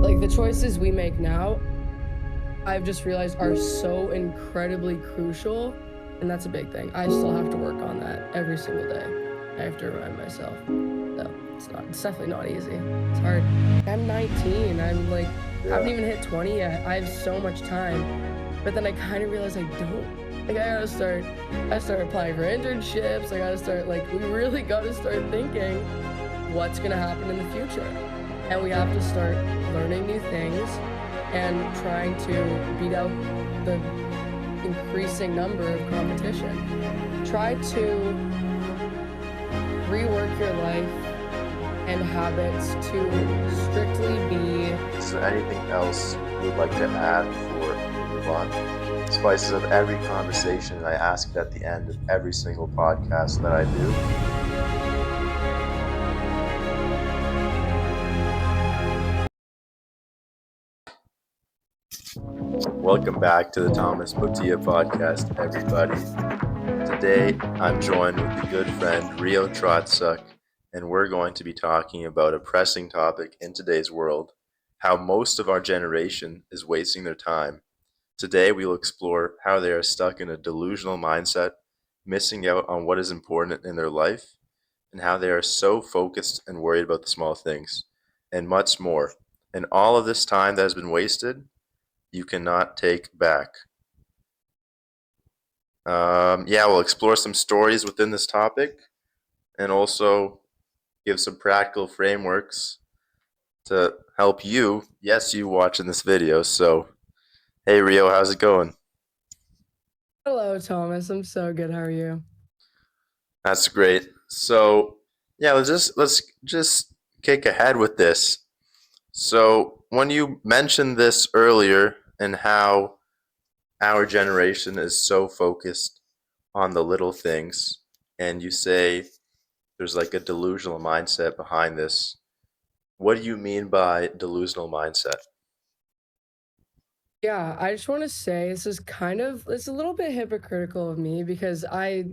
Like the choices we make now, I've just realized are so incredibly crucial, and that's a big thing. I still have to work on that every single day. I have to remind myself. So it's definitely not easy. It's hard. I'm 19. I'm like, haven't even hit 20 yet. I have so much time, but then I kind of realize I don't. Like I start applying for internships. I gotta start, like, we really gotta start thinking what's gonna happen in the future. And we have to start learning new things and trying to beat out the increasing number of competition. Try to rework your life and habits to strictly be... Is there anything else you would like to add before we move on? Spices of every conversation I ask it at the end of every single podcast that I do. Welcome back to the Thomas Botea Podcast, everybody. Today, I'm joined with a good friend, Rio Trotzuk, and we're going to be talking about a pressing topic in today's world, how most of our generation is wasting their time. Today, we will explore how they are stuck in a delusional mindset, missing out on what is important in their life, and how they are so focused and worried about the small things, and much more. And all of this time that has been wasted, you cannot take back. We'll explore some stories within this topic and also give some practical frameworks to help you, yes, you watching this video. So, hey Rio, how's it going? Hello, Thomas. I'm so good. How are you? That's great. So, yeah, let's just kick ahead with this. So, when you mentioned this earlier and how our generation is so focused on the little things, and you say there's like a delusional mindset behind this. What do you mean by delusional mindset? Yeah, I just want to say it's a little bit hypocritical of me because I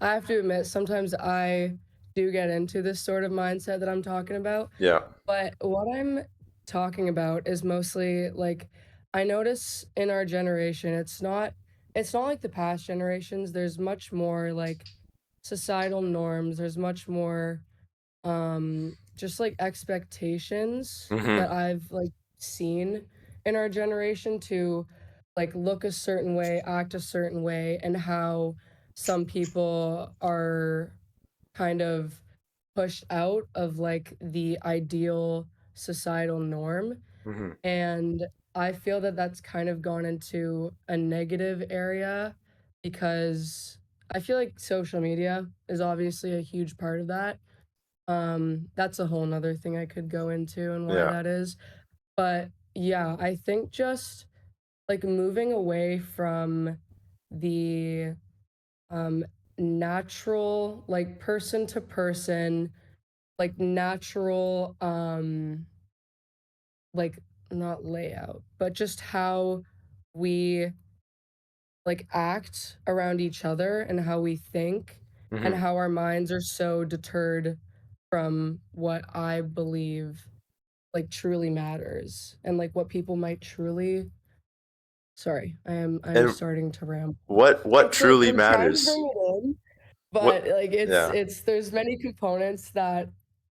have to admit sometimes I do get into this sort of mindset that I'm talking about. Yeah. But what I'm talking about is mostly like I notice in our generation it's not like the past generations. There's much more like societal norms. There's much more just like expectations Mm-hmm. that I've like seen in our generation to like look a certain way, act a certain way, and how some people are kind of pushed out of like the ideal societal norm. Mm-hmm. And I feel that that's kind of gone into a negative area because I feel like social media is obviously a huge part of that. That's a whole nother thing I could go into and why Yeah. that is. But yeah, I think just like moving away from the um natural, like person to person, like natural like not layout, but just how we like act around each other and how we think and Mm-hmm. how our minds are so deterred from what I believe like truly matters and like what people might truly... Sorry, I'm And starting to ramble. what It's like truly I'm trying to matters? bring it in, but What? like Yeah. it's there's many components that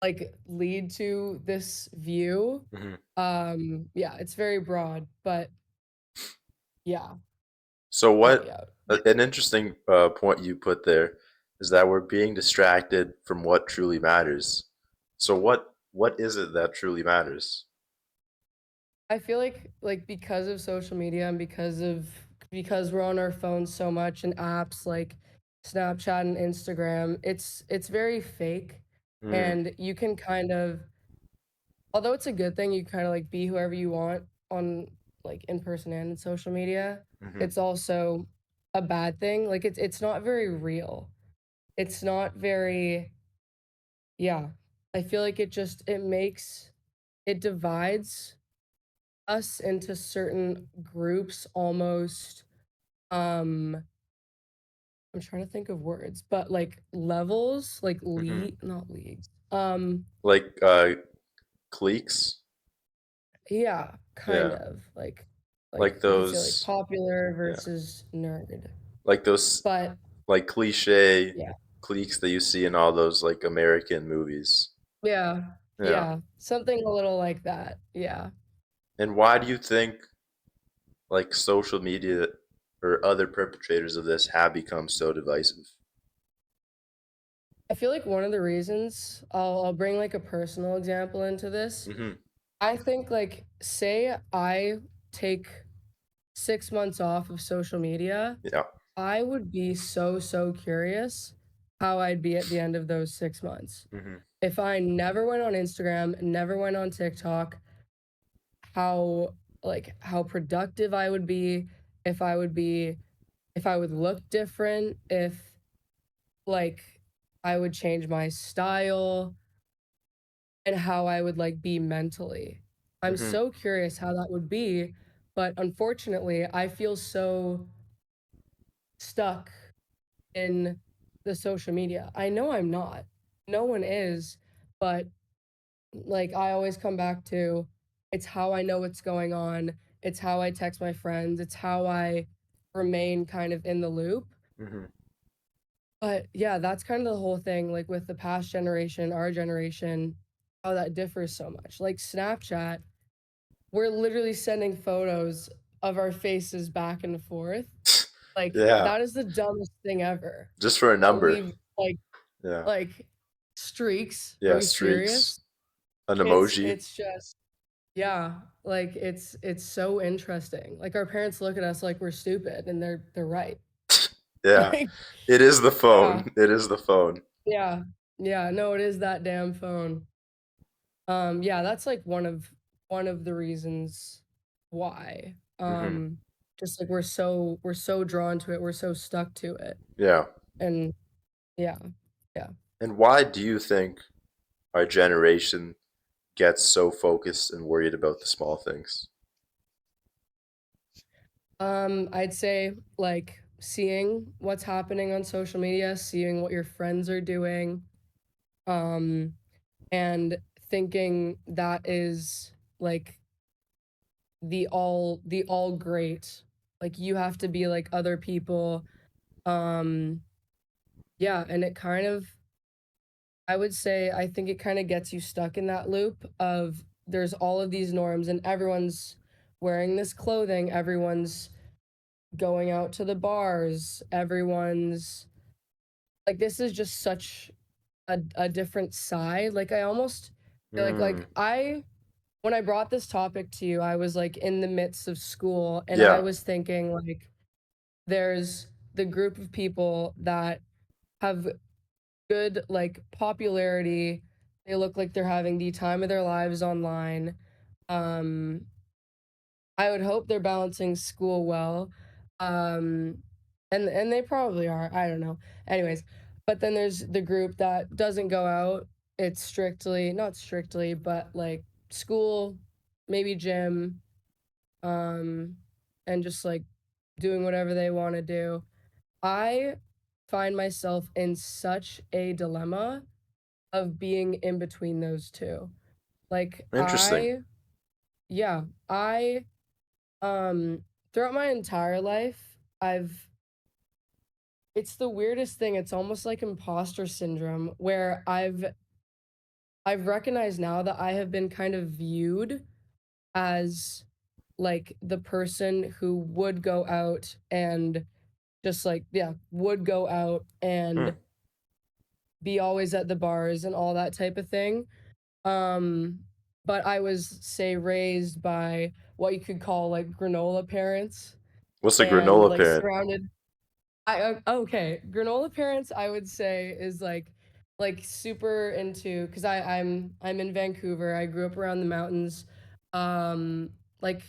like lead to this view. Mm-hmm. Yeah, it's very broad, but yeah, So help me what? out. An interesting point you put there is that we're being distracted from what truly matters. So what is it that truly matters? I feel like because of social media and because we're on our phones so much and apps like Snapchat and Instagram, it's very fake, Mm-hmm. and you can kind of, although it's a good thing, you kind of like be whoever you want on like in person and in social media. Mm-hmm. It's also a bad thing. Like it's not very real. It's not very... yeah. I feel like it divides us into certain groups almost. I'm trying to think of words, but like levels, like Mm-hmm. lead not leagues. Like cliques. Yeah, kind Yeah. of. Like Like you could say like those, popular yeah. versus nerd. Like those, But like cliche yeah. cliques that you see in all those like American movies. Yeah. Yeah. Yeah. Something a little like that. Yeah. And why do you think like social media or other perpetrators of this have become so divisive? I feel like one of the reasons I'll bring like a personal example into this. Mm-hmm. I think like say I take 6 months off of social media, Yeah. I would be so curious how I'd be at the end of those 6 months. Mm-hmm. If I never went on Instagram, never went on TikTok, how how productive I would be, if I would be if I would look different, if like I would change my style and how I would like be mentally. I'm Mm-hmm. so curious how that would be, but unfortunately, I feel so stuck in the social media. I know I'm not. No one is, but like I always come back to it's how I know what's going on. It's how I text my friends. It's how I remain kind of in the loop. Mm-hmm. But yeah, that's kind of the whole thing like with the past generation, our generation, how that differs so much. Like Snapchat, we're literally sending photos of our faces back and forth. Like Yeah. that is the dumbest thing ever. Just for a But number. we Yeah. like streaks. Are Yeah. we serious? Streaks. An It's emoji. it's just yeah, like it's so interesting. Like our parents look at us like we're stupid and they're right. Yeah. Like It is the yeah, phone. It is the phone. yeah. Yeah, no, it is that damn phone. Yeah, that's like one of the reasons why. Mm-hmm. Just like we're so drawn to it, we're so stuck to it. Yeah. And yeah, yeah. And why do you think our generation gets so focused and worried about the small things? I'd say like seeing what's happening on social media, seeing what your friends are doing, um, and thinking that is like the all great. Like you have to be like other people. Um, yeah, and it kind of I would say I think it kind of gets you stuck in that loop of there's all of these norms and everyone's wearing this clothing, everyone's going out to the bars, everyone's like this is just such a different side. Like I almost feel Mm. like I when I brought this topic to you, I was like in the midst of school and I Yeah. was thinking like there's the group of people that have good like popularity. They look like they're having the time of their lives online. Um I would hope they're balancing school well. Um and they probably are. I don't know. Anyways, but then there's the group that doesn't go out. It's strictly, not strictly, but like school, maybe gym, um and just like doing whatever they want to do. I find myself in such a dilemma of being in between those two. Like Interesting. yeah, I throughout my entire life, it's the weirdest thing. It's almost like imposter syndrome where I've recognized now that I have been kind of viewed as like the person who would go out and just like yeah, would go out Hmm. and be always at the bars and all that type of thing. Um, but I was, say, raised by what you could call like granola parents What's a and granola like parent? surrounded. Okay, granola parents I would say is like super into because I'm in Vancouver. I grew up around the mountains. Like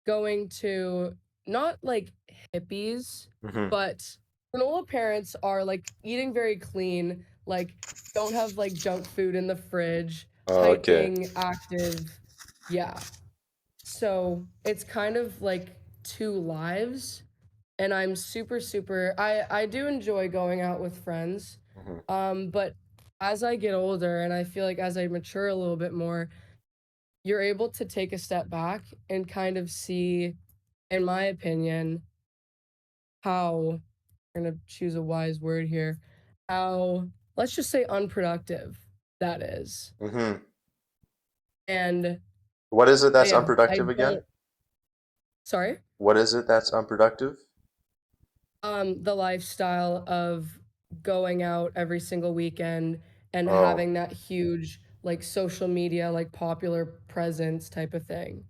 going to not like hippies, Mm-hmm. but granola parents are like eating very clean, like don't have like junk food in the fridge, Oh, okay. hiking, active. Yeah. So it's kind of like two lives. And I'm super I do enjoy going out with friends. Mm-hmm. But as I get older and I feel like as I mature a little bit more, you're able to take a step back and kind of see, in my opinion, how I'm going to choose a wise word here, how, let's just say, unproductive that is. Mm-hmm. And What is it that's yeah, I unproductive again? don't, sorry, What is it that's unproductive? the lifestyle of going out every single weekend and Oh, having that huge, like, social media, like, popular presence type of thing.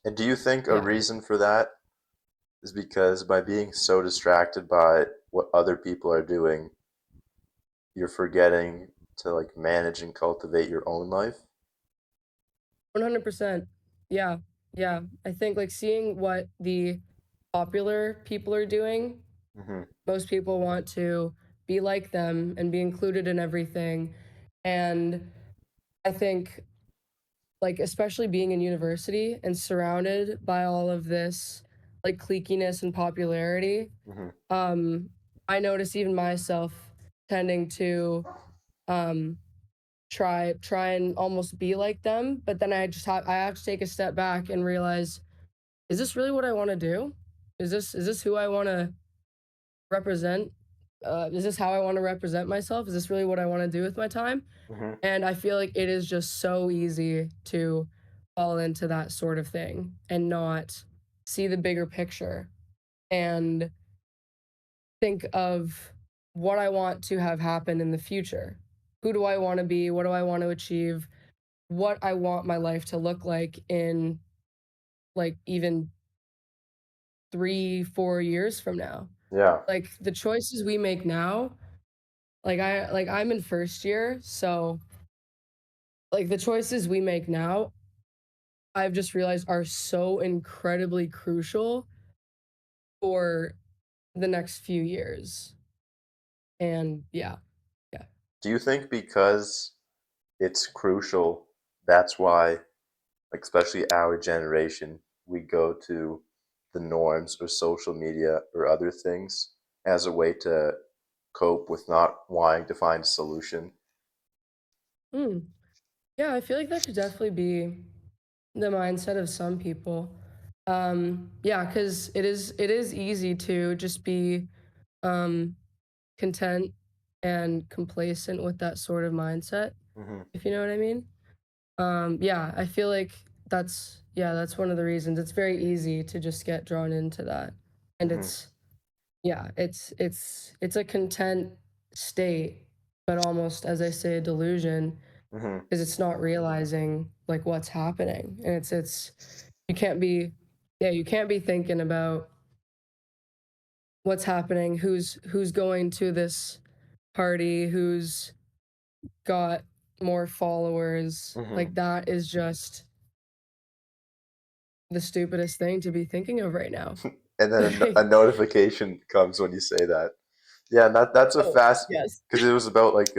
and do you think a Yeah. reason for that is because by being so distracted by what other people are doing, you're forgetting to like manage and cultivate your own life? 100%. Yeah. Yeah. I think like seeing what the popular people are doing, Mm-hmm. most people want to be like them and be included in everything. And I think, like, especially being in university and surrounded by all of this, like, cliquiness and popularity, Mm-hmm. um, I notice even myself tending to um, try and almost be like them, but then I have to take a step back and realize, is this really what I want to do? Is this who I want to represent? Is this how I want to represent myself? Is this really what I want to do with my time? Mm-hmm. And I feel like it is just so easy to fall into that sort of thing and not see the bigger picture and think of what I want to have happen in the future. Who do I want to be? What do I want to achieve? What I want my life to look like in, like, even 3, 4 years from now. Yeah. Like the choices we make now, I'm in first year, so like the choices we make now, I've just realized are so incredibly crucial for the next few years. And yeah, yeah. Do you think because it's crucial, that's why, like, especially our generation, we go to the norms or social media or other things as a way to cope with not wanting to find a solution? Hmm. Yeah, I feel like that could definitely be the mindset of some people. Yeah, because it is easy to just be um content and complacent with that sort of mindset, Mm-hmm. if you know what I mean. Yeah, I feel like that's one of the reasons. It's very easy to just get drawn into that. And Mm-hmm. it's yeah, it's a content state, but almost, as I say, a delusion, Mm-hmm. because it's not realizing like what's happening. And it's you can't be yeah, you can't be thinking about what's happening, who's going to this party, who's got more followers. Mm-hmm. Like that is just the stupidest thing to be thinking of right now. And then a notification comes when you say that. Yeah, and that's a Oh, fast yes. because it was about like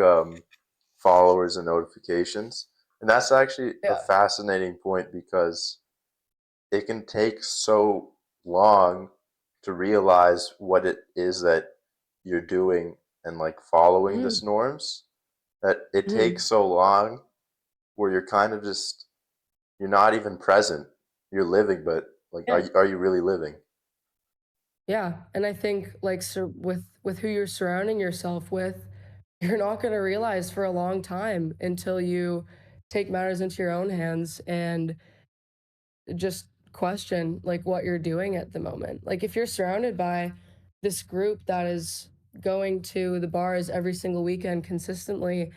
followers and notifications, and that's actually a Yeah. fascinating point because it can take so long to realize what it is that you're doing and like following Mhm, this norms that it takes mhm. so long where you're kind of just you're not even present. You're living, but like Yeah. are you really living? Yeah, and I think, like, with who you're surrounding yourself with, you're not gonna realize for a long time until you take matters into your own hands and just question, like, what you're doing at the moment. Like, if you're surrounded by this group that is going to the bars every single weekend consistently,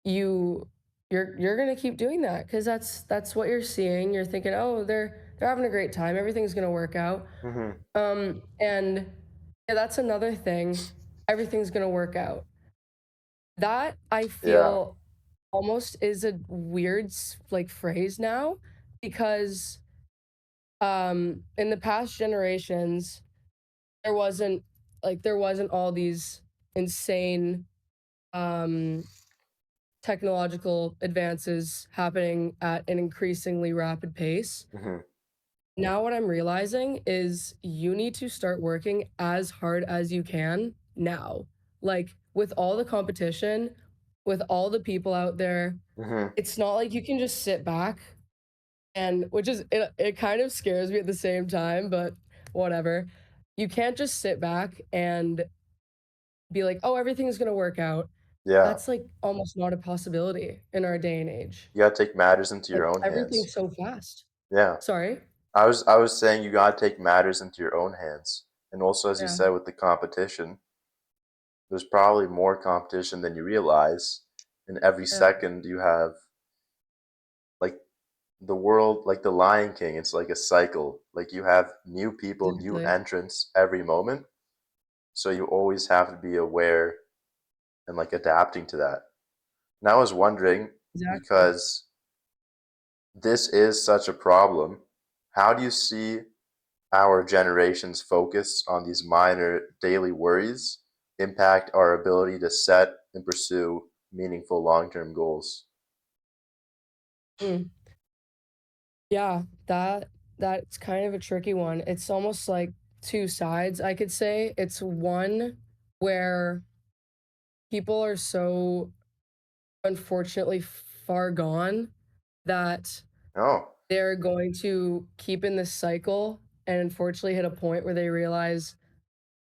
you you're gonna keep doing that because that's what you're seeing. You're thinking, oh, they're having a great time. Everything's gonna work out. Mm-hmm. And yeah, that's another thing. Everything's gonna work out. That I Yeah. feel almost is a weird like phrase now because in the past generations there wasn't all these insane um technological advances happening at an increasingly rapid pace. Mm-hmm. Now, what I'm realizing is you need to start working as hard as you can now. Like, with all the competition, with all the people out there, Mm-hmm. it's not like you can just sit back And which is it kind of scares me at the same time, but whatever. You can't just sit back and be like, "Oh, everything's going to work out." Yeah. That's like almost not a possibility in our day and age. You gotta take matters into Like your own hands. everything's so fast. Yeah. Sorry? I was saying you gotta take matters into your own hands. And also, as you Yeah. said, with the competition, there's probably more competition than you realize. And every Yeah. second you have like the world, like the Lion King, it's like a cycle. Like you have new people, new Exactly. entrants every moment. So you always have to be aware and like adapting to that. And I was wondering, Exactly. because this is such a problem, how do you see our generation's focus on these minor daily worries impact our ability to set and pursue meaningful long-term goals? Mm. Yeah, that's kind of a tricky one. It's almost like two sides, I could say. It's one where people are so unfortunately far gone that Oh. they're going to keep in this cycle and unfortunately hit a point where they realize,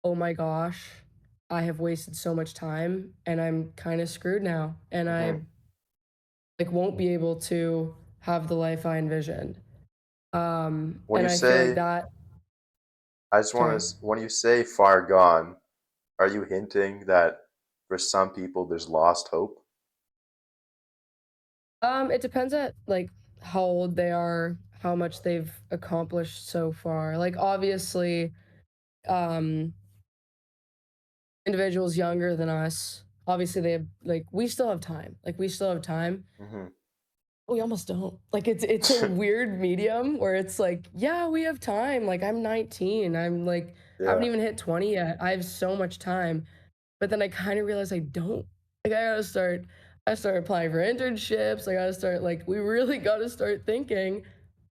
"Oh my gosh, I have wasted so much time and I'm kind of screwed now and I Hmm. like won't be able to have the life I envisioned." When And you I feel like say, that I just want sorry. to, when you say far gone, are you hinting that for some people there's lost hope? It depends at like how old they are, how much they've accomplished so far. Like obviously, um, individuals younger than us, obviously they have like we still have time. Like we still have time. Hmm. We almost don't. Like it's a weird medium where it's like, yeah, we have time. Like I'm 19. I'm like haven't Yeah. even hit 20 yet. I have so much time. But then I kind of realized I don't. Like I started applying for internships. I gotta start like we really gotta start thinking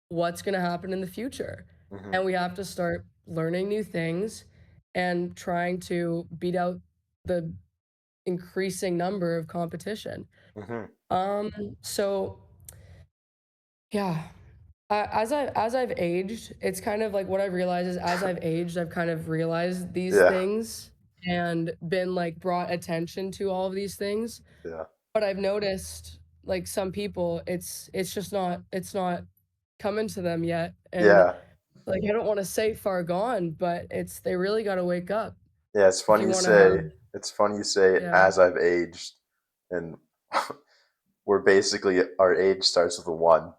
what's gonna happen in the future. Hmm. And we have to start learning new things and trying to beat out the increasing number of competition. Hmm. Um, so yeah, as I've aged, it's kind of like what I've realized is as I've aged, I've kind of realized these Yeah. things and been like brought attention to all of these things. Yeah. But I've noticed like some people, it's not coming to them yet. And Yeah. like I don't want to say far gone, but it's they really got to wake up Yeah. It's if funny you you want to have say, it's funny you say yeah. as I've aged, and we're basically, our age starts with a one.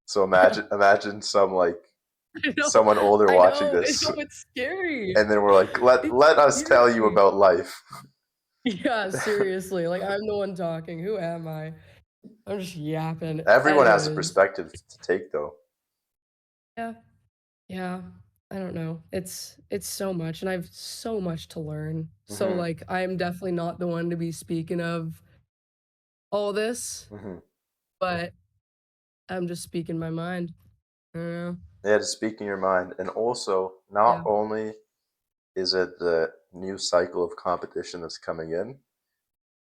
So Yeah. imagine some like I know. someone older watching I this, know it's scary. and then we're like, let It's let us tell you scary. about life. Yeah, seriously. Like I'm the one talking. Who am I? I'm just yapping. Everyone has a Anyways. perspective to take, though. Yeah. Yeah. I don't know. It's so much and I have so much to learn. So Hmm. like I'm definitely not the one to be speaking of all this, Hmm. but I'm just speaking my mind. I don't know. Yeah, to speak in your mind, and also not Yeah. only is it the new cycle of competition that's coming in,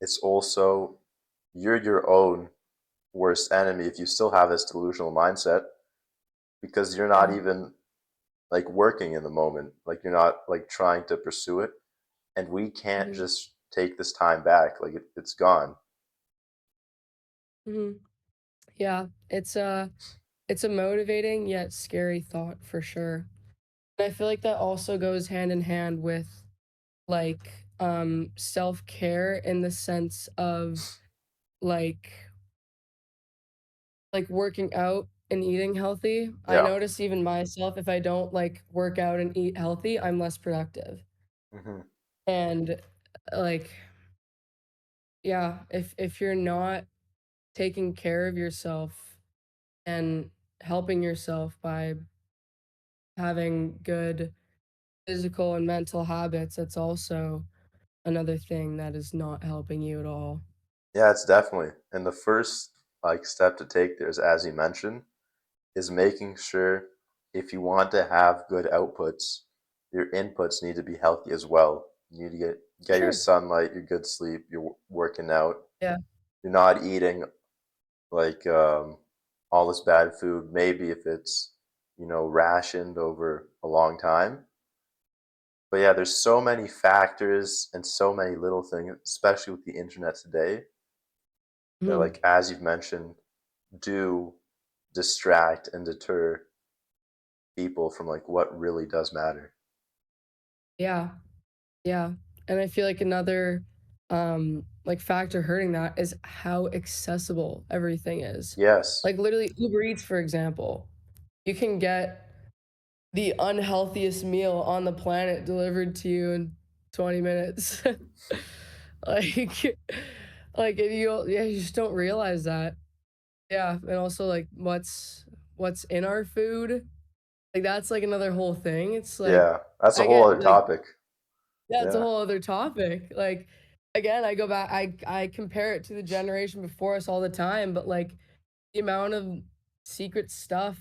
it's also you're your own worst enemy if you still have this delusional mindset, because you're not Yeah. even like working in the moment, like you're not like trying to pursue it, and we can't Mhm. just take this time back, like it's gone. Mhm. Yeah. It's a motivating yet scary thought for sure. And I feel like that also goes hand in hand with like self-care in the sense of like working out and eating healthy. I Yeah. notice even myself if I don't like work out and eat healthy, I'm less productive. Hmm. And like yeah, if you're not taking care of yourself and helping yourself by having good physical and mental habits, it's also another thing that is not helping you at all. Yeah, it's definitely, and the first like step to take there is, as you mentioned, is making sure, if you want to have good outputs, your inputs need to be healthy as well. You need to get your Sure. sunlight, your good sleep, you're working out. Yeah. You're not eating like all this bad food, maybe if it's, rationed over a long time. But yeah, there's so many factors and so many little things, especially with the internet today, that, Mhm. like, as you've mentioned, do distract and deter people from like what really does matter. Yeah. Yeah. And I feel like another like factor hurting that is how accessible everything is. Yes. Like literally Uber Eats, for example. You can get the unhealthiest meal on the planet delivered to you in 20 minutes. like like if you yeah, you just don't realize that. Yeah, and also like what's in our food. Like that's like another whole thing. It's like Yeah. That's a I whole get other like topic. yeah, it's a Yeah. whole other topic. Like again, I go back I compare it to the generation before us all the time, but like the amount of secret stuff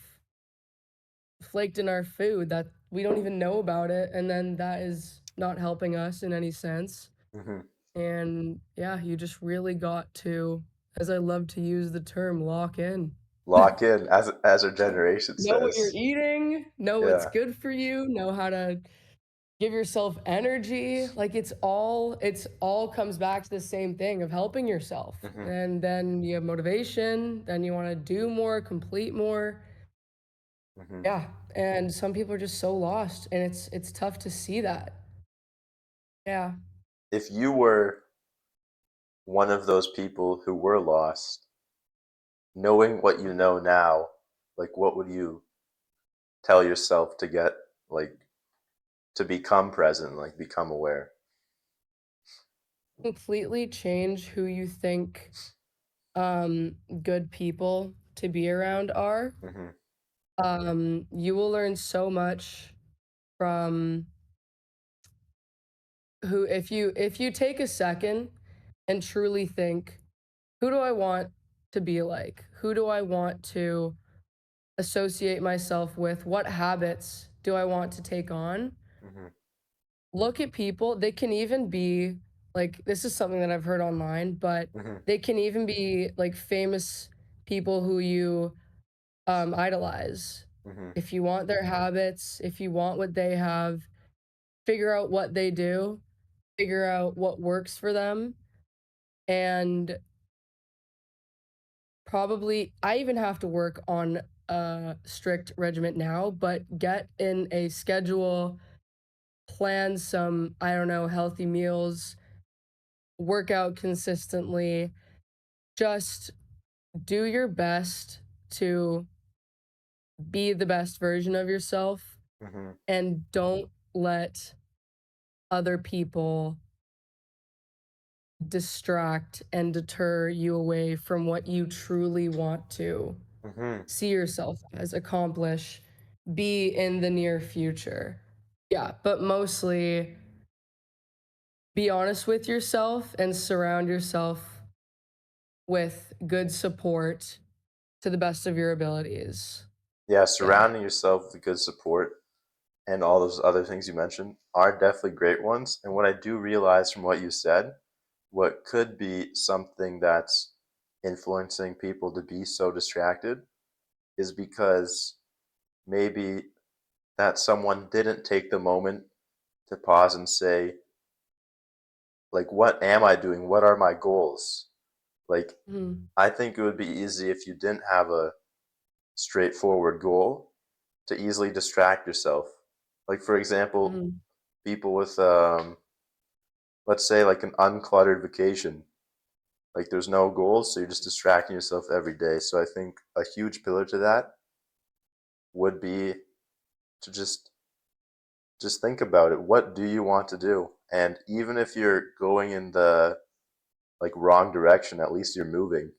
flaked in our food that we don't even know about it, and then that is not helping us in any sense. Hmm. And yeah, you just really got to, as I love to use the term, lock in. Lock in, as our generation Know what you're says. eating, know what's Yeah. good for you, know how to give yourself energy. Like it's all comes back to the same thing of helping yourself. Hmm. And then you have motivation, then you want to do more, complete more. Hmm. Yeah. And some people are just so lost and it's tough to see that. Yeah. If you were one of those people who were lost, knowing what you know now, like what would you tell yourself to get, like, to become present, like become aware? Completely change who you think good people to be around are. Hmm. You will learn so much from who if you take a second and truly think, who do I want to be like? Who do I want to associate myself with? What habits do I want to take on? Hmm. Look at people. They can even be like, this is something that I've heard online, but Hmm. they can even be like famous people who you idolize. Hmm. If you want their habits, if you want what they have, figure out what they do, figure out what works for them, and probably I even have to work on a strict regiment now, but get in a schedule, plan some, I don't know, healthy meals, work out consistently, just do your best to be the best version of yourself Hmm. and don't let other people distract and deter you away from what you truly want to Hmm. see yourself as, accomplish, be in the near future. Yeah, but mostly be honest with yourself and surround yourself with good support to the best of your abilities. Yeah, Yeah. surrounding yourself with good support and all those other things you mentioned are definitely great ones. And what I do realize from what you said, what could be something that's influencing people to be so distracted is because maybe that someone didn't take the moment to pause and say, like, what am I doing? What are my goals? Like, Mhm. I think it would be easy if you didn't have a straightforward goal to easily distract yourself. Like, for example, Mhm. people with, let's say, like an uncluttered vacation. Like, there's no goals, so you're just distracting yourself every day. So I think a huge pillar to that would be to just think about it. What do you want to do? And even if you're going in the like wrong direction, at least you're moving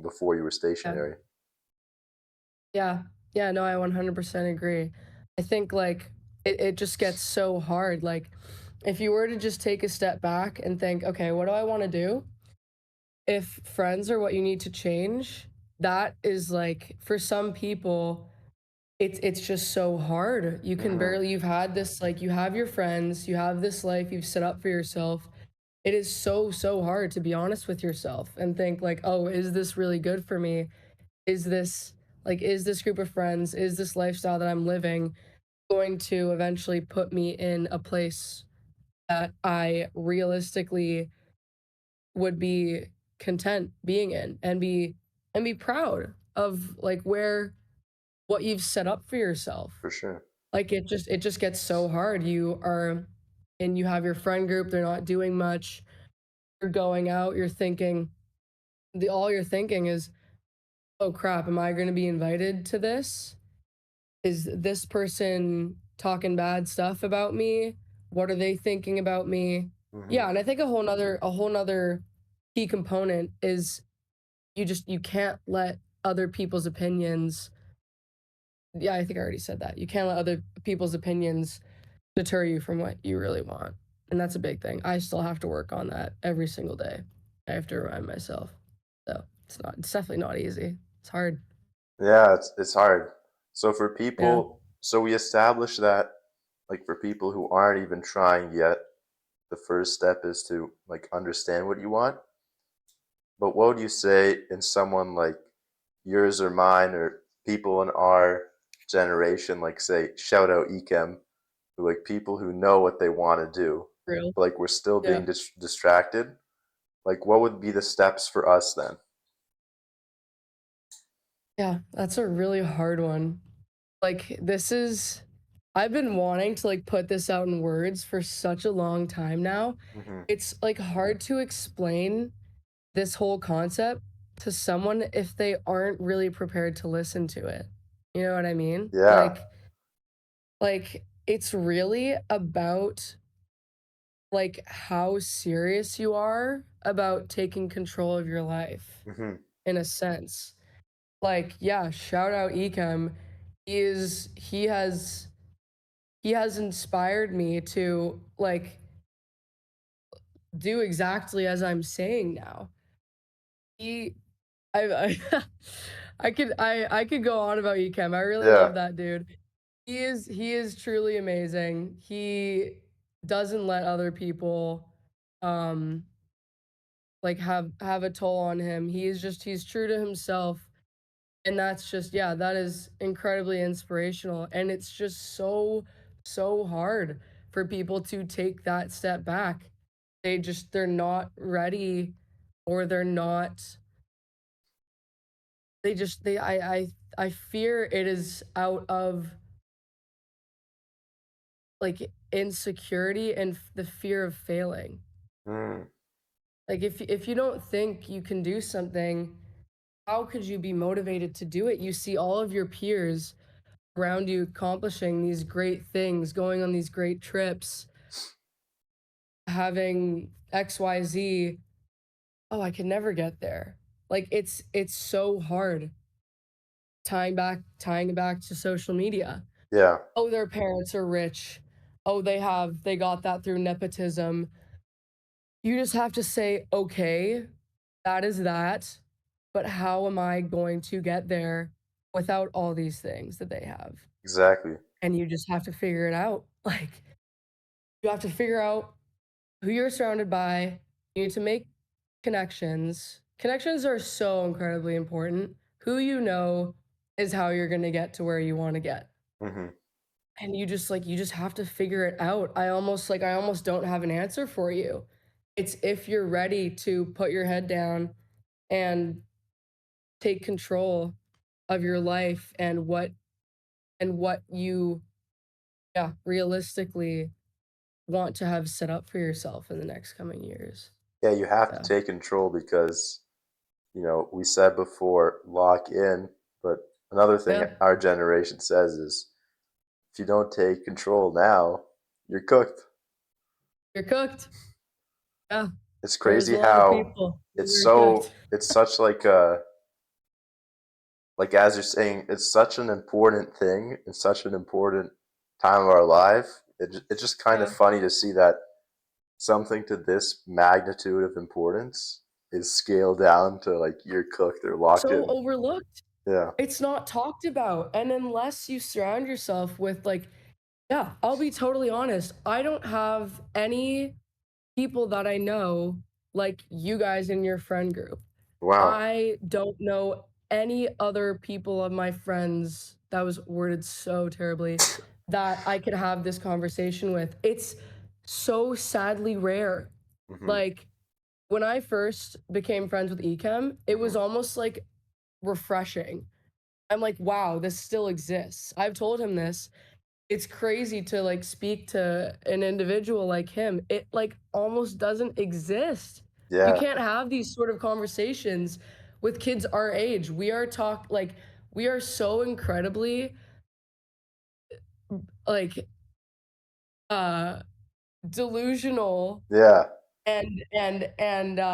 before you were Yeah. stationary. Yeah. Yeah, no, I 100% agree. I think like it just gets so hard. Like if you were to just take a step back and think, okay, what do I want to do? If friends are what you need to change, that is like for some people it's just so hard. You can Hmm. barely you've had this like you have your friends, you have this life you've set up for yourself. It is so hard to be honest with yourself and think like, "Oh, is this really good for me? Is this Like, is this group of friends, is this lifestyle that I'm living going to eventually put me in a place that I realistically would be content being in and be proud of like where what you've set up for yourself. For sure. Like it just gets so hard. You are and you have your friend group, they're not doing much. You're going out, you're thinking the all you're thinking is, "Oh crap, am I going to be invited to this? Is this person talking bad stuff about me? What are they thinking about me?" Hmm. Yeah, and I think a whole nother key component is you can't let other people's opinions. Yeah, I think I already said that. You can't let other people's opinions deter you from what you really want. And that's a big thing. I still have to work on that every single day. I have to remind myself. So it's definitely not easy. It's hard. Yeah, it's hard. So Yeah. so we established that like for people who aren't even trying yet, the first step is to like understand what you want. But what would you say in someone like yours or mine or people in our generation, like say shout out Echem, who like people who know what they want to do, Real. but like we're still Yeah. being distracted. Like what would be the steps for us then? Yeah, that's a really hard one. Like this is I've been wanting to like put this out in words for such a long time now. Hmm. It's like hard to explain this whole concept to someone if they aren't really prepared to listen to it. You know what I mean? Yeah. Like it's really about like how serious you are about taking control of your life Hmm. in a sense. Like, yeah, shout out Echem. He has inspired me to like do exactly as I'm saying now. He I I could go on about Echem. I really Yeah. love that dude. He is truly amazing. He doesn't let other people um like have a toll on him. He's true to himself, and that's just yeah, that is incredibly inspirational, and it's just so hard for people to take that step back. They're not ready, or they're not they just they I fear it is out of like insecurity and the fear of failing. Mm. Like if you don't think you can do something, how could you be motivated to do it? You see all of your peers around you accomplishing these great things, going on these great trips, having XYZ. Oh, I can never get there. Like it's so hard tying it back to social media. Yeah. Oh, their parents are rich. Oh, they got that through nepotism. You just have to say, okay, that is that. But how am I going to get there without all these things that they have? Exactly. And you just have to figure it out. Like, you have to figure out who you're surrounded by. You need to make connections. Connections are so incredibly important. Who you know is how you're going to get to where you want to get. Hmm. And you just have to figure it out. I almost don't have an answer for you. It's if you're ready to put your head down and take control of your life and what you yeah, realistically want to have set up for yourself in the next coming years. Yeah, you have to Yeah. take control because, we said before, lock in, but another thing Yeah. our generation says is if you don't take control now, you're cooked. You're cooked. Yeah. It's There's crazy a lot of how people who are cooked. it's such like as you're saying, it's such an important thing and such an important time of our life. It's just kind of Yeah. funny to see that something to this magnitude of importance is scaled down to like you're cooked or locked So in. overlooked. Yeah. It's not talked about. And unless you surround yourself with like, yeah, I'll be totally honest. I don't have any people that I know like you guys in your friend group. Wow. I don't know any other people of my friends, that was worded so terribly, that I could have this conversation with. It's so sadly rare. Mm-hmm. Like, when I first became friends with Echem, it was almost like refreshing. I'm like, wow, this still exists. I've told him this. It's crazy to like speak to an individual like him. It like almost doesn't exist. You Yeah. can't have these sort of conversations with kids our age. We are so incredibly like delusional Yeah. and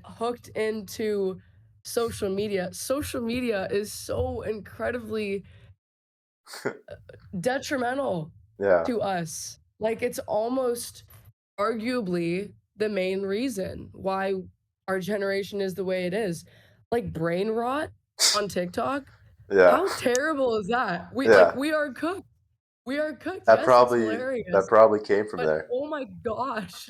hooked into social media. Social media is so incredibly detrimental Yeah. to us. Like, it's almost arguably the main reason why our generation is the way it is. Like, brain rot on TikTok. Yeah. How terrible is that? Yeah. We are cooked. We are cooked. That Yes, it's that hilarious. probably came from But there. oh my gosh.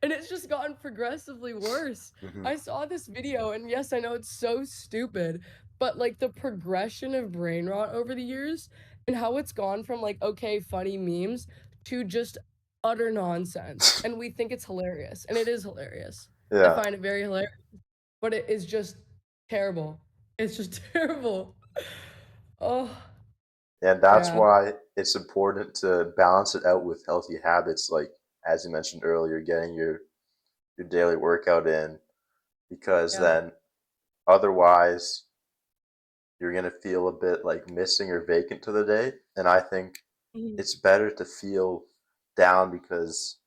And it's just gotten progressively worse. Mm-hmm. I saw this video, and yes, I know it's so stupid, but like the progression of brain rot over the years and how it's gone from like, okay, funny memes to just utter nonsense. And we think it's hilarious, and it is hilarious. I Yeah. find it very hilarious, but it is just terrible. It's just terrible. Oh, And that's yeah. why it's important to balance it out with healthy habits, like as you mentioned earlier, getting your daily workout in, because Yeah. then otherwise you're gonna feel a bit like missing or vacant to the day. And I think Mhm. it's better to feel down because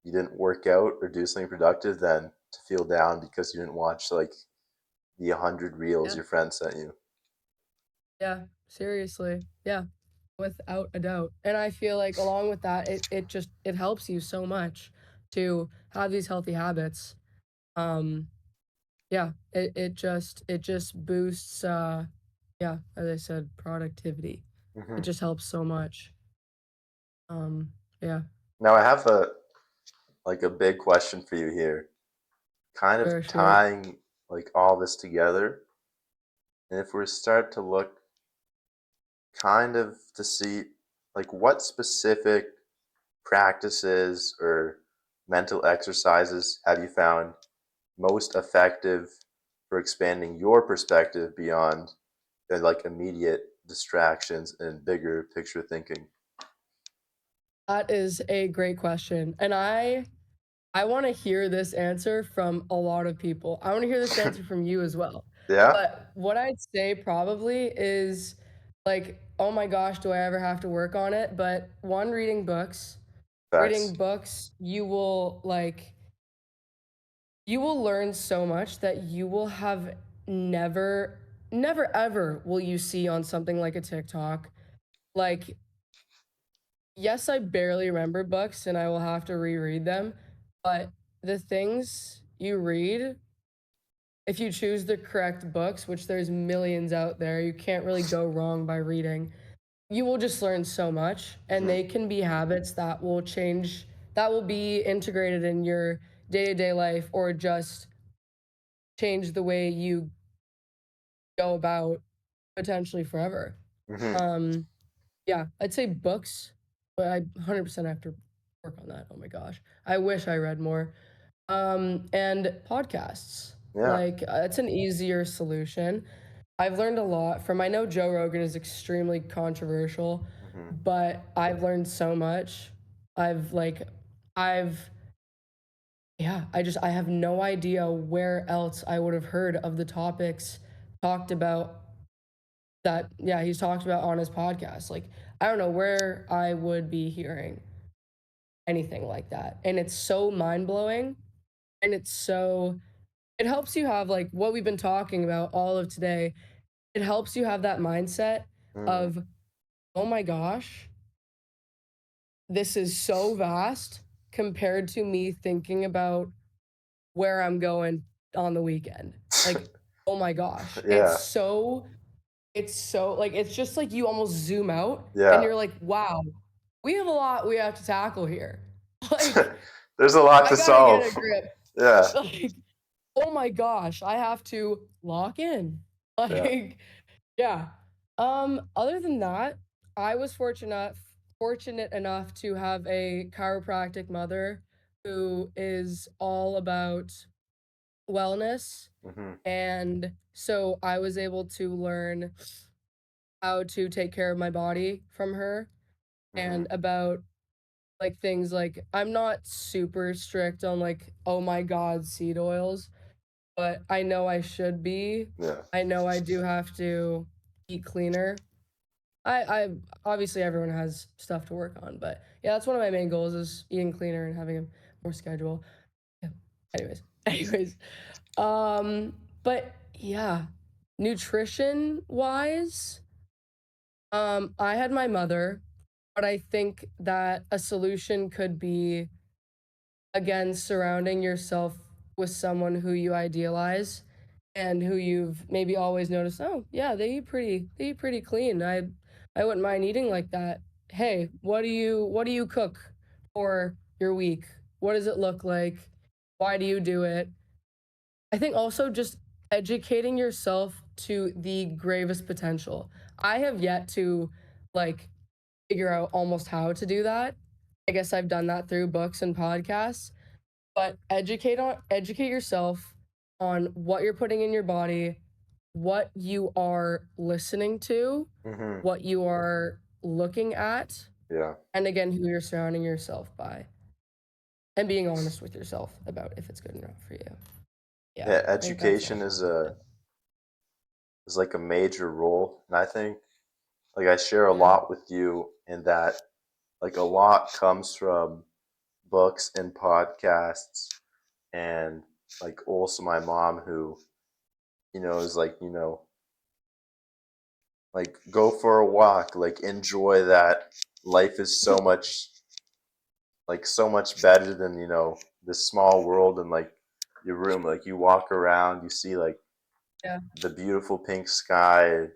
you didn't work out or do something productive than to feel down because you didn't watch like the 100 reels Yeah. your friend sent you. Yeah. Seriously. Yeah. Without a doubt. And I feel like along with that, it helps you so much to have these healthy habits. Um, yeah, it just boosts yeah, as I said, productivity. It Mm-hmm. just helps so much. Um, yeah, Now I have a big question for you here, kind of sure, shoot. tying like all this together. And if we start to look kind of to see like what specific practices or mental exercises have you found most effective for expanding your perspective beyond the like immediate distractions and bigger picture thinking? That is a great question. And I want to hear this answer from a lot of people. I want to hear this answer from you as well. Yeah. But what I'd say probably is like, oh my gosh, do I ever have to work on it? But one, reading books. Facts. Reading books, you will learn so much that you will have never ever will you see on something like a TikTok. Like, yes, I barely remember books and I will have to reread them, but the things you read, if you choose the correct books, which there's millions out there, you can't really go wrong by reading. You will just learn so much, and Mm-hmm. they can be habits that will change, that will be integrated in your day-to-day life, or just change the way you go about potentially forever. Mm-hmm. Um, yeah, I'd say books, but I 100% have to work on that. Oh my gosh. I wish I read more. And podcasts. Yeah. Like, it's an easier solution. I've learned a lot from, I know Joe Rogan is extremely controversial, Mm-hmm. but I've learned so much. I've like, I've, yeah, I have no idea where else I would have heard of the topics talked about that, yeah, he's talked about on his podcast. Like, I don't know where I would be hearing anything like that. And it's so mind blowing. And it helps you have like what we've been talking about all of today. It helps you have that mindset Mm-hmm. of, oh my gosh, this is so vast compared to me thinking about where I'm going on the weekend. Like, oh my gosh, Yeah. it's so like it's just like you almost zoom out and Yeah. you're like, wow, we have a lot we have to tackle here. Like, There's a lot I to gotta get solve. a grip. Yeah. Like, oh my gosh, I have to lock in. Like, yeah. Other than that, I was fortunate enough to have a chiropractic mother who is all about wellness. Mm-hmm. And so I was able to learn how to take care of my body from her Mm-hmm. and about like things like I'm not super strict on like, oh my God, seed oils, but I know I should be. Yeah. I know I do have to eat cleaner. I obviously everyone has stuff to work on, but yeah, that's one of my main goals is eating cleaner and having a more schedule. Yeah. Anyways, but yeah, nutrition wise, I had my mother, but I think that a solution could be again surrounding yourself with someone who you idealize and who you've maybe always noticed, oh yeah, they eat pretty clean. I wouldn't mind eating like that. Hey, what do you cook for your week? What does it look like? Why do you do it? I think also just educating yourself to the gravest potential. I have yet to like figure out almost how to do that. I guess I've done that through books and podcasts, but educate yourself on what you're putting in your body, what you are listening to, Mm-hmm. what you are looking at, Yeah. and again who you're surrounding yourself by, and being honest with yourself about if it's good enough for you. Yeah, Yeah. I think that's Education all. is like a major role, and I think like I share a Yeah. lot with you in that like a lot comes from books and podcasts, and like also my mom who is like like go for a walk, like enjoy that. Life is so much better than this small world and like your room. Like you walk around, you see like Yeah. the beautiful pink sky,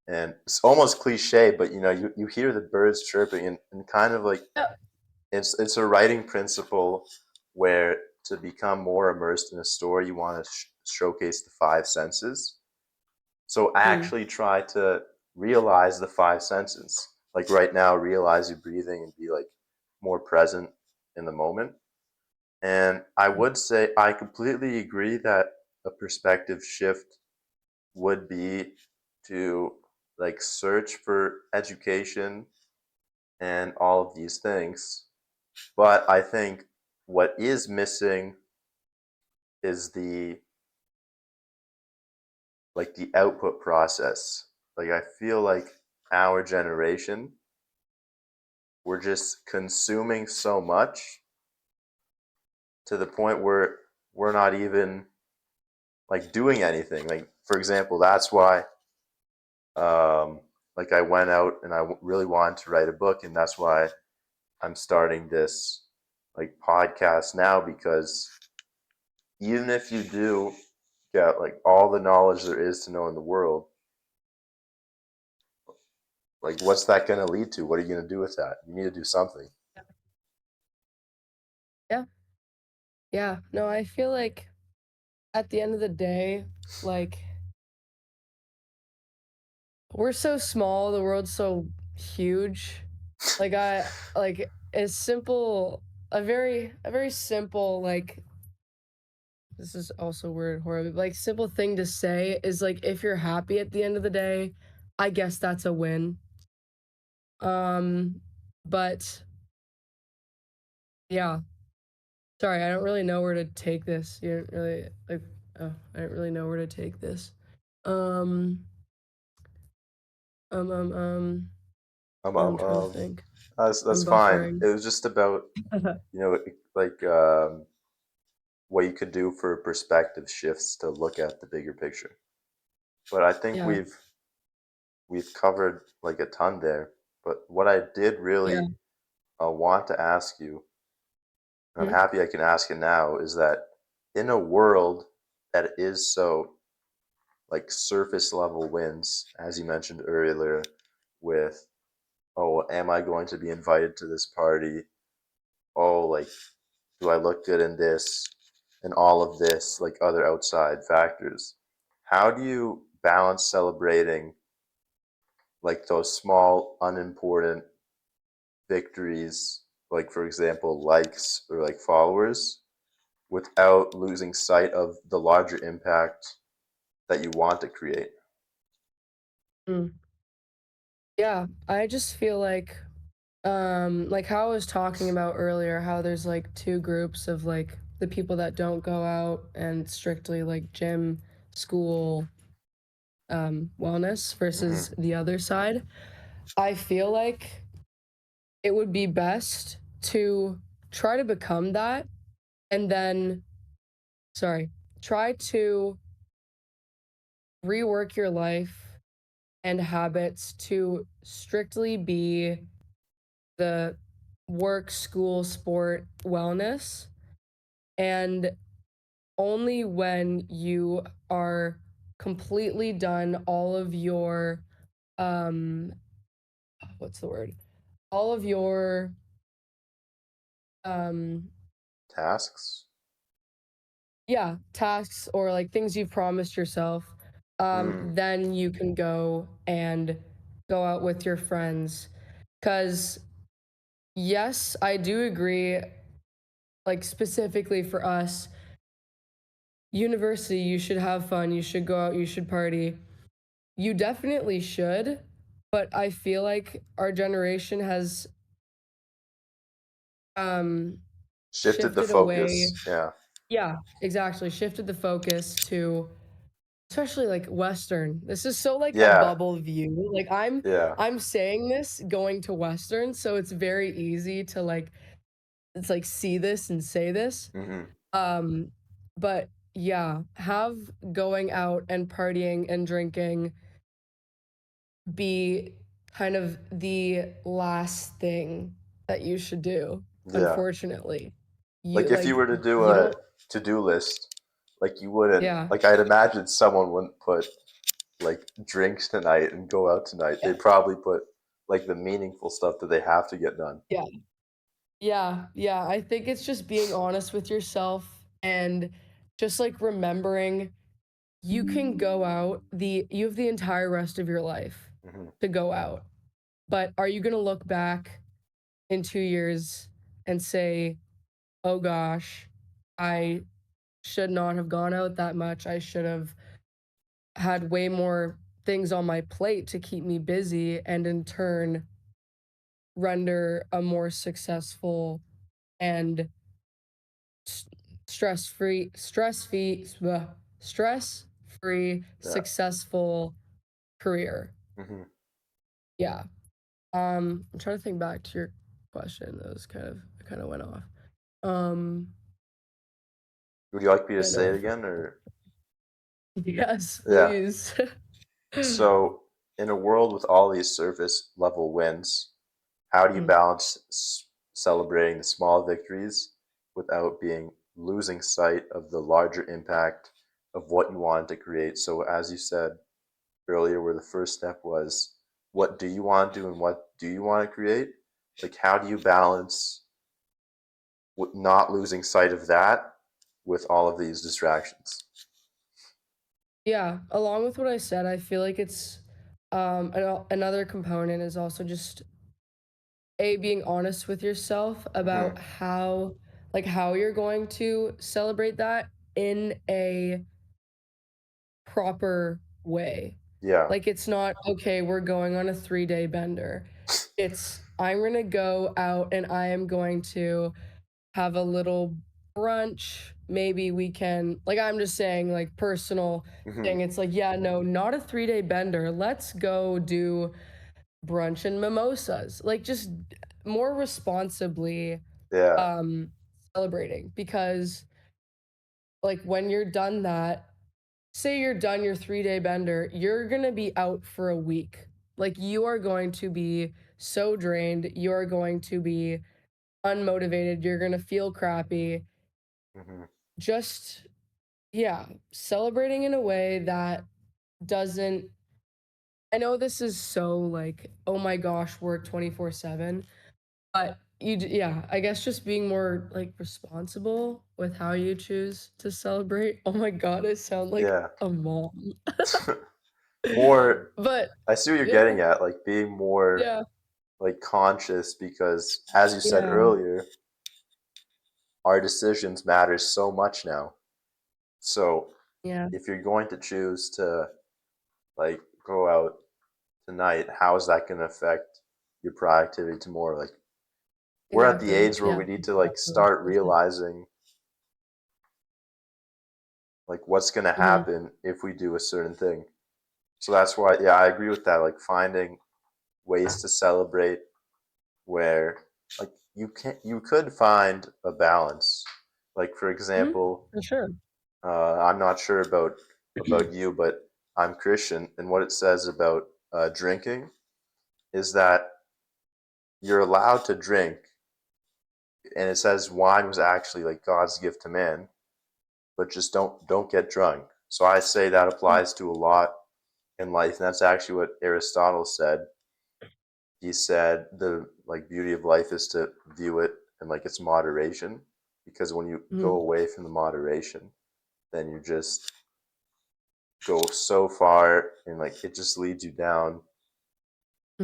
and it's almost cliche, but you hear the birds chirping, and kind of like Yeah. it's a writing principle where to become more immersed in a story, you want to showcase the five senses. So Mm. actually try to realize the five senses. Like right now, realize your breathing and be like more present in the moment. And I would say I completely agree that a perspective shift would be to like search for education and all of these things. But I think what is missing is the output process. Like I feel like our generation, we're just consuming so much to the point where we're not even like doing anything. Like for example, that's why like I went out and I really wanted to write a book, and that's why I'm starting this like podcast now, because even if you do get like all the knowledge there is to know in the world, like what's that going to lead to? What are you going to do with that? You need to do something. Yeah. Yeah. No, I feel like at the end of the day, like we're so small, the world's so huge. Like I like as simple a very simple like this is also weird horrible like simple thing to say is like if you're happy at the end of the day, I guess that's a win. Um but yeah, sorry, I don't really know where to take this. You don't really like oh, I don't really know where to take this. Um um um um Um, I'm um, trying to um, think. that's I'm fine. buffering. It was just about, like what you could do for perspective shifts to look at the bigger picture. But I think Yeah. we've covered like a ton there. But what I did Yeah. really want to ask you, and I'm Mhm. happy I can ask it now, is that in a world that is so like surface level wins, as you mentioned earlier, with oh, am I going to be invited to this party? Oh, like, do I look good in this? and all of this, like other outside factors. How do you balance celebrating like those small, unimportant victories, like for example, likes or like followers, without losing sight of the larger impact that you want to create? Mm. Yeah, I just feel like how I was talking about earlier, how there's like two groups of like the people that don't go out and strictly like gym, school, wellness versus Mm-hmm. the other side. I feel like it would be best to try to become that and then, sorry, try to rework your life and habits to strictly be the work, school, sport, wellness. And only when you are completely done all of your, um, what's the word? All of your, um, Tasks? yeah, tasks or like things you've promised yourself, Mm. then you can go and go out with your friends. Because, yes, I do agree, like specifically for us, university, you should have fun, you should go out, you should party. You definitely should, but I feel like our generation has um Shifted the shifted away. focus. Yeah. Yeah, exactly. Shifted the focus to especially like Western. This is so like a Yeah. bubble view. Like Yeah. I'm saying this going to Western, so it's very easy to like it's like see this and say this. Mm-hmm. Um but yeah, have going out and partying and drinking be kind of the last thing that you should do, Yeah. unfortunately. Like if you were to do You a don't, to-do list, like you wouldn't, yeah, like I'd imagine someone wouldn't put like drinks tonight and go out tonight. yeah, They'd probably put like the meaningful stuff that they have to get done. yeah, yeah. I think it's just being honest with yourself and just like remembering you can go out you have the entire rest of your life Mm-hmm. to go out. But are you going to look back in 2 years and say, oh gosh, I should not have gone out that much. I should have had way more things on my plate to keep me busy and in turn render a more successful and stress free Yeah. successful career. Mm-hmm. Yeah. I'm trying to think back to your question. That was kind of went off. Um Would you like me to yeah, no, say it again or? yes, Yeah. please. So, in a world with all these surface level wins, how do you Mm. balance celebrating the small victories without being losing sight of the larger impact of what you want to create? So, as you said earlier, where the first step was, what do you want to do and what do you want to create? Like, how do you balance not losing sight of that with all of these distractions? Yeah, along with what I said, I feel like it's another component is also just being honest with yourself Mm-hmm. about how you're going to celebrate that in a proper way. Yeah. Like it's not okay, we're going on a 3-day bender. It's I'm going to go out and I am going to have a little brunch. Maybe we can, like, I'm just saying, like, personal Mm-hmm. thing. It's like, yeah, no, not a 3-day bender. Let's go do brunch and mimosas. Like, just more responsibly Yeah. um, celebrating because, like, when you're done that, say you're done your 3-day bender, you're going to be out for a week. Like, you are going to be so drained. You're going to be unmotivated. You're going to feel crappy. Mm-hmm. Just yeah, celebrating in a way that doesn't I know this is so like, oh my gosh, work 24/7, but yeah, I guess just being more like responsible with how you choose to celebrate. Oh my God, I sound like Yeah. a mom. More, But I see what you're yeah, getting at, like being more yeah, like conscious because as you said yeah, earlier, our decisions matter so much now. So yeah, if you're going to choose to like go out tonight, how is that going to affect your productivity tomorrow? Like we're at the exactly. age where Yeah, we need to like exactly. start realizing like what's going to Mm-hmm. happen if we do a certain thing. So that's why, yeah, I agree with that. Like finding ways to celebrate where like you could find a balance. Like for Mm-hmm. example, For sure. I'm not sure about you, but I'm Christian, and what it says about drinking is that you're allowed to drink, and it says wine was actually like God's gift to man, but just don't get drunk. So I say that applies to a lot in life, and that's actually what Aristotle said. He said the like beauty of life is to view it in like its moderation, because when you go Mm-hmm. away from the moderation, then you just go so far and like it just leads you down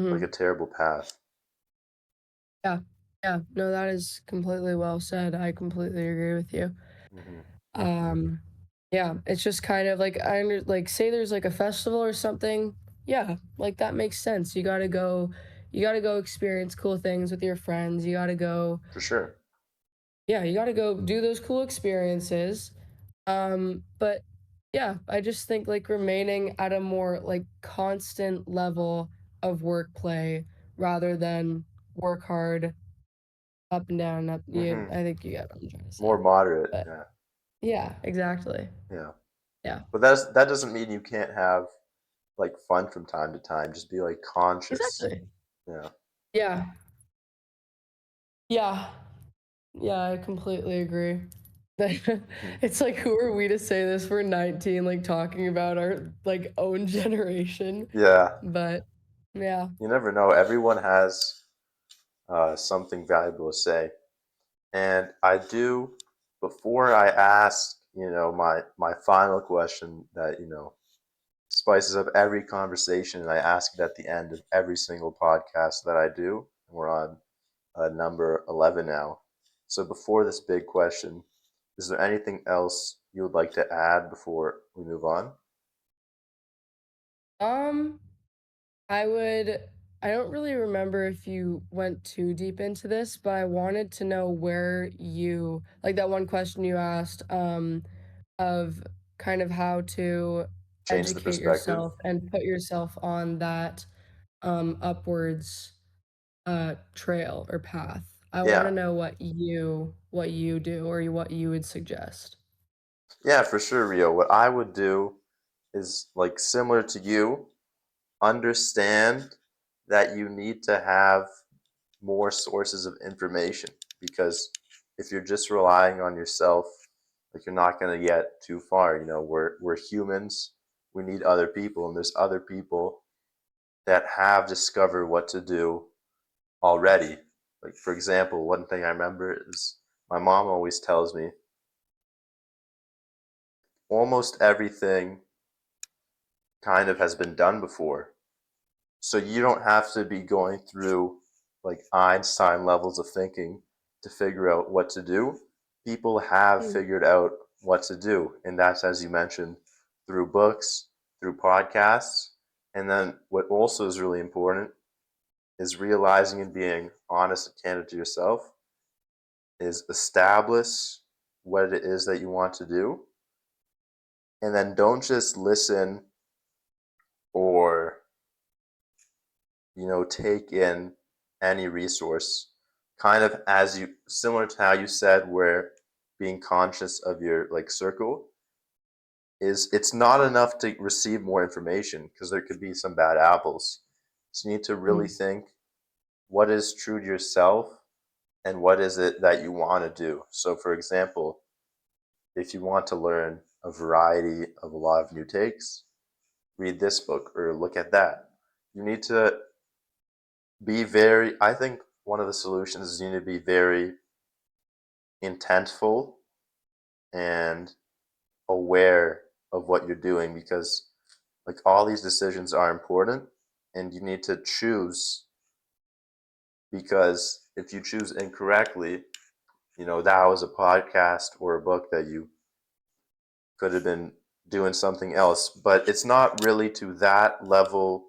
like a Mm-hmm. terrible path. Yeah, yeah. No, that is completely well said. I completely agree with you. Hmm. Um, yeah, it's just kind of like like say there's like a festival or something. Yeah, like that makes sense. You gotta go experience cool things with your friends. You gotta go, For sure. yeah, you gotta go do those cool experiences. But yeah, I just think like remaining at a more like constant level of work play rather than work hard up and down up you Hmm. I think you get what I'm trying to More say. moderate. But Yeah. yeah, exactly. Yeah. Yeah. But that doesn't mean you can't have like fun from time to time. Just be like conscious. Exactly. Yeah. Yeah. Yeah. Yeah, I completely agree. Hmm. It's like who are we to say this? We're 19, like talking about our like own generation. Yeah. But yeah. You never know. Everyone has something valuable to say. And I do, before I ask, my final question that, spices up every conversation, and I ask it at the end of every single podcast that I do. We're on number 11 now. So before this big question, is there anything else you would like to add before we move on? Um I would I don't really remember if you went too deep into this, but I wanted to know where you like that one question you asked of kind of how to Change the educate perspective? yourself and put yourself on that upwards trail or path. I want to Yeah. know what you do or what you would suggest. Yeah, for sure, Rio. What I would do is like similar to you, understand that you need to have more sources of information because if you're just relying on yourself, like you're not going to get too far. We're humans. We need other people, and there's other people that have discovered what to do already. Like for example, one thing I remember is my mom always tells me almost everything kind of has been done before. So you don't have to be going through like Einstein levels of thinking to figure out what to do. People have Mm, figured out what to do, and that's as you mentioned through books, through podcasts, and then what also is really important is realizing and being honest and candid to yourself is establish what it is that you want to do, and then don't just listen or take in any resource, kind of as you similar to how you said where being conscious of your like circle is it's not enough to receive more information because there could be some bad apples. So you need to really mm, think what is true to yourself and what is it that you want to do. So for example, if you want to learn a variety of a lot of new takes, read this book or look at that. You need to be very, I think one of the solutions is you need to be very intentful and aware of what you're doing, because like all these decisions are important and you need to choose, because if you choose incorrectly, that was a podcast or a book that you could have been doing something else. But it's not really to that level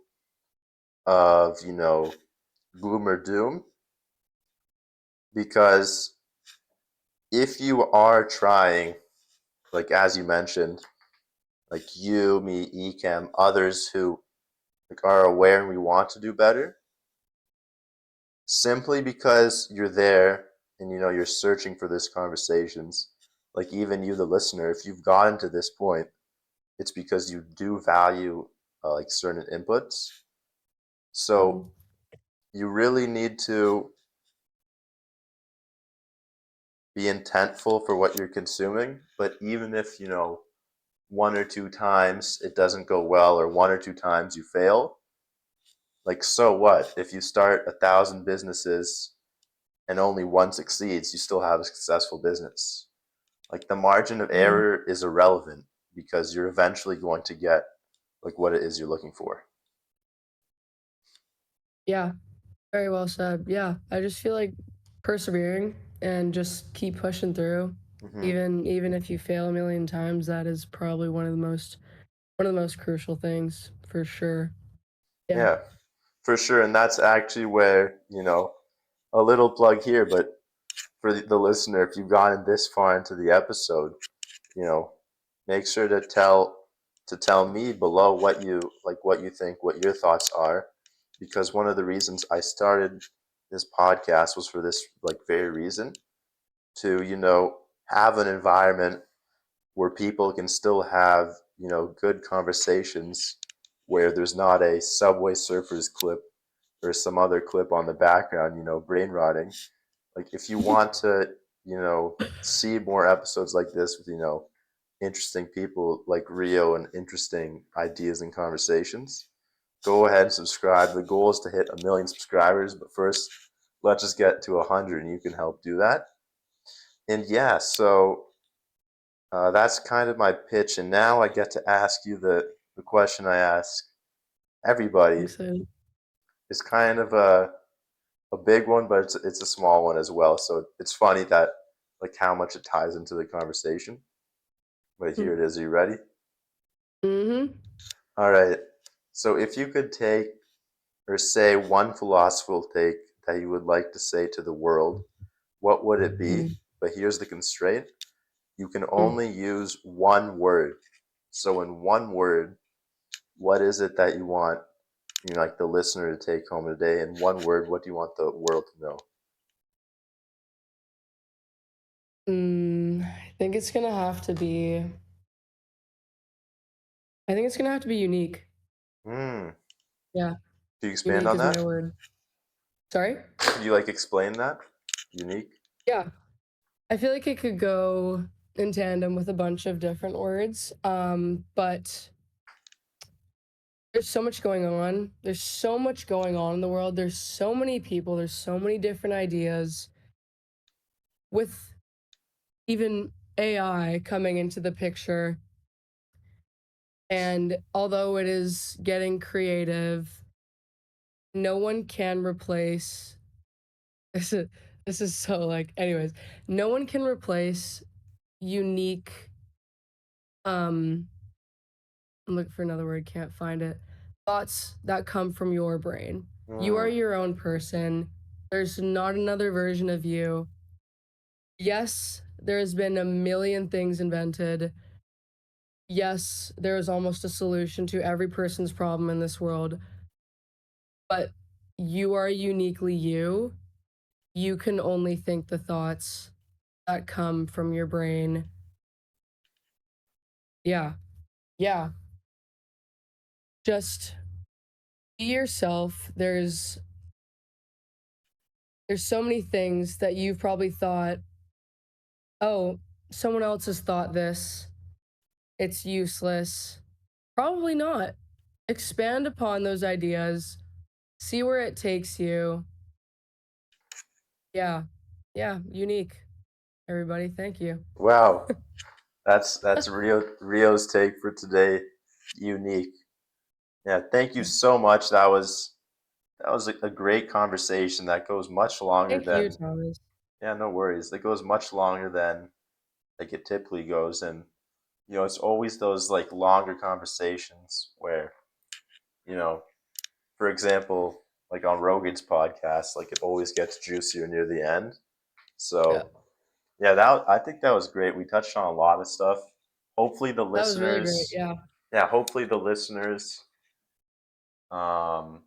of, gloom or doom, because if you are trying, like as you mentioned, like you, me, Ecam, others who like are aware and we want to do better, simply because you're there and you're searching for these conversations, like even you, the listener, if you've gotten to this point, it's because you do value like certain inputs. So you really need to be intentful for what you're consuming. But even if, one or two times it doesn't go well, or one or two times you fail, like, so what? If you start 1,000 businesses and only one succeeds, you still have a successful business. Like, the margin of error is irrelevant, because you're eventually going to get like what it is you're looking for. Yeah, very well said. Yeah, I just feel like persevering and just keep pushing through. Even if you fail a million times, that is probably one of the most crucial things for sure. Yeah, for sure. And that's actually where, a little plug here, but for the listener, if you've gotten this far into the episode, make sure to tell me below what you think, what your thoughts are, because one of the reasons I started this podcast was for this like very reason, to have an environment where people can still have good conversations, where there's not a Subway Surfers clip or some other clip on the background, brain rotting. Like, if you want to see more episodes like this with interesting people like Rio and interesting ideas and conversations, go ahead and subscribe. The goal is to hit 1 million subscribers, but first let's just get to 100 and you can help do that. And yeah, so that's kind of my pitch. And now I get to ask you the question I ask everybody. Excited. It's kind of a big one, but it's a small one as well. So it's funny that like how much it ties into the conversation. But here it is. Are you ready? Mm-hmm. All right. So if you could take or say one philosophical take that you would like to say to the world, what would it be? But here's the constraint. You can only use one word. So in one word, what is it that you want, like the listener to take home today? In one word, what do you want the world to know? I think it's gonna have to be. I think it's gonna have to be unique. Hmm. Yeah, Can you expand unique on is that? my word. Sorry? Can you like explain that? Unique? Yeah, I feel like it could go in tandem with a bunch of different words. But there's so much going on. There's so much going on in the world. There's so many people. There's so many different ideas. With even AI coming into the picture, and although it is getting creative, no one can replace this is this is so like anyways, no one can replace unique I'm looking for another word, can't find it. Thoughts that come from your brain. You are your own person. There's not another version of you. Yes, there's been a million things invented. Yes, there is almost a solution to every person's problem in this world. But you are uniquely you. You can only think the thoughts that come from your brain. Yeah. Yeah. Just be yourself. There's so many things that you've probably thought, oh, someone else has thought this. It's useless. Probably not. Expand upon those ideas. See where it takes you. Yeah. Yeah. Unique. Everybody, thank you. Wow, that's Rio's take for today. Unique. Yeah, thank you so much. That was a great conversation that goes much longer Thank you, than, Thomas. yeah, no worries. It goes much longer than like it typically goes, and it's always those like longer conversations where, you know, for example, like on Rogan's podcast, like it always gets juicier near the end. Yeah. So yeah, I think that was great. We touched on a lot of stuff. Hopefully the That was really great. listeners, Yeah. yeah, hopefully the listeners, um,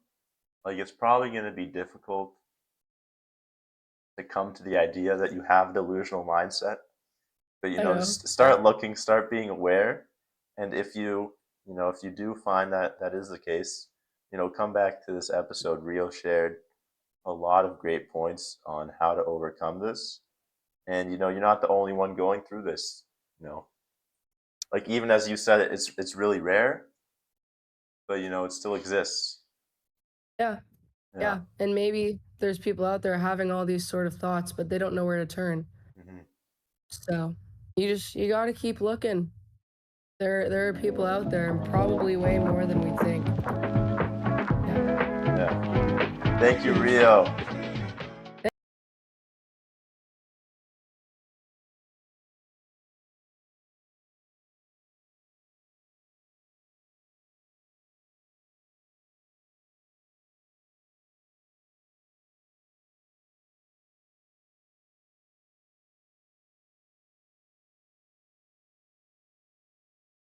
like it's probably going to be difficult to come to the idea that you have delusional mindset, but I know. just start looking, start being aware, and if you do find that that is the case, come back to this episode. Rio shared a lot of great points on how to overcome this, and you're not the only one going through this. You know, like even as you said, it's really rare, but it still exists. Yeah. Yeah. Yeah. And maybe there's people out there having all these sort of thoughts, but they don't know where to turn. Hmm. So you got to keep looking. There are people out there, and probably way more than we think. Yeah. Yeah. Thank you, Rio.